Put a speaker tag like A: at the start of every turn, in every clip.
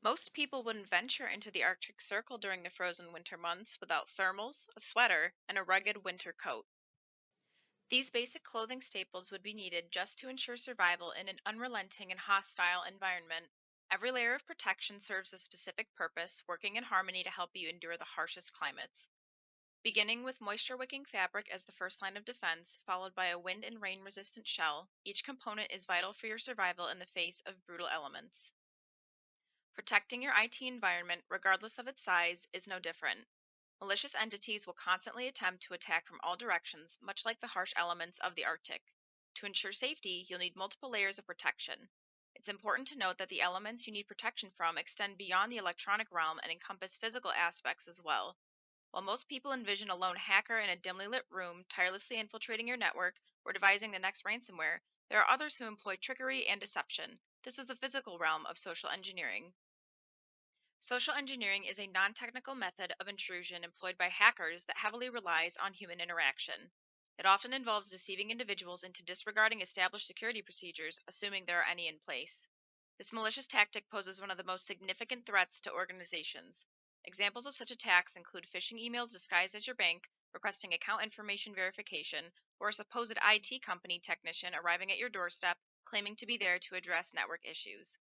A: Most people wouldn't venture into the Arctic Circle during the frozen winter months without thermals, a sweater, and a rugged winter coat. These basic clothing staples would be needed just to ensure survival in an unrelenting and hostile environment. Every layer of protection serves a specific purpose, working in harmony to help you endure the harshest climates. Beginning with moisture wicking fabric as the first line of defense, followed by a wind and rain resistant shell, each component is vital for your survival in the face of brutal elements. Protecting your IT environment, regardless of its size, is no different. Malicious entities will constantly attempt to attack from all directions, much like the harsh elements of the Arctic. To ensure safety, you'll need multiple layers of protection. It's important to note that the elements you need protection from extend beyond the electronic realm and encompass physical aspects as well. While most people envision a lone hacker in a dimly lit room tirelessly infiltrating your network or devising the next ransomware, there are others who employ trickery and deception. This is the physical realm of social engineering. Social engineering is a non technical method of intrusion employed by hackers that heavily relies on human interaction. It often involves deceiving individuals into disregarding established security procedures, assuming there are any in place. This malicious tactic poses one of the most significant threats to organizations. Examples of such attacks include phishing emails disguised as your bank, requesting account information verification, or a supposed IT company technician arriving at your doorstep claiming to be there to address network issues.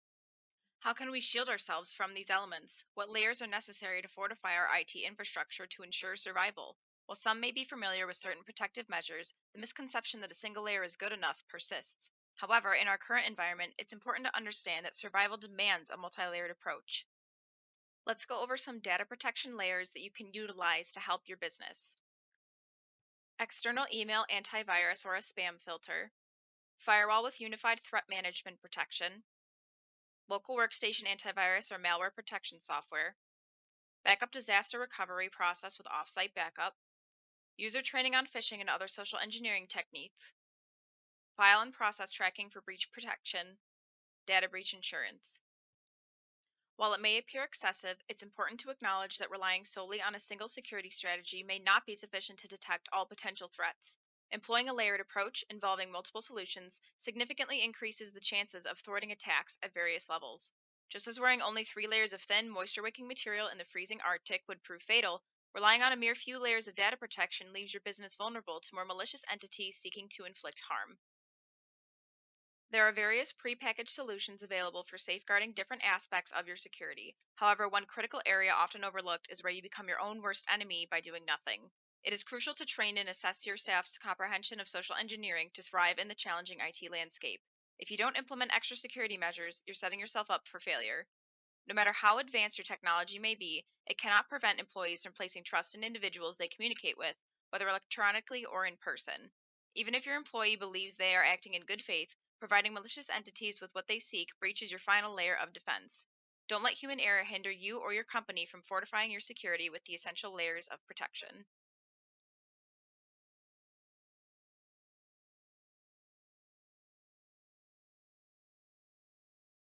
A: How can we shield ourselves from these elements? What layers are necessary to fortify our IT infrastructure to ensure survival? While some may be familiar with certain protective measures, the misconception that a single layer is good enough persists. However, in our current environment, it's important to understand that survival demands a multi layered approach. Let's go over some data protection layers that you can utilize to help your business. External email antivirus or a spam filter, firewall with unified threat management protection, local workstation antivirus or malware protection software, backup disaster recovery process with offsite backup, user training on phishing and other social engineering techniques, file and process tracking for breach protection, data breach insurance. While it may appear excessive, it's important to acknowledge that relying solely on a single security strategy may not be sufficient to detect all potential threats. Employing a layered approach involving multiple solutions significantly increases the chances of thwarting attacks at various levels. Just as wearing only 3 layers of thin, moisture wicking material in the freezing Arctic would prove fatal, relying on a mere few layers of data protection leaves your business vulnerable to more malicious entities seeking to inflict harm. There are various prepackaged solutions available for safeguarding different aspects of your security. However, one critical area often overlooked is where you become your own worst enemy by doing nothing. It is crucial to train and assess your staff's comprehension of social engineering to thrive in the challenging IT landscape. If you don't implement extra security measures, you're setting yourself up for failure. No matter how advanced your technology may be, it cannot prevent employees from placing trust in individuals they communicate with, whether electronically or in person. Even if your employee believes they are acting in good faith, providing malicious entities with what they seek breaches your final layer of defense. Don't let human error hinder you or your company from fortifying your security with the essential layers of protection.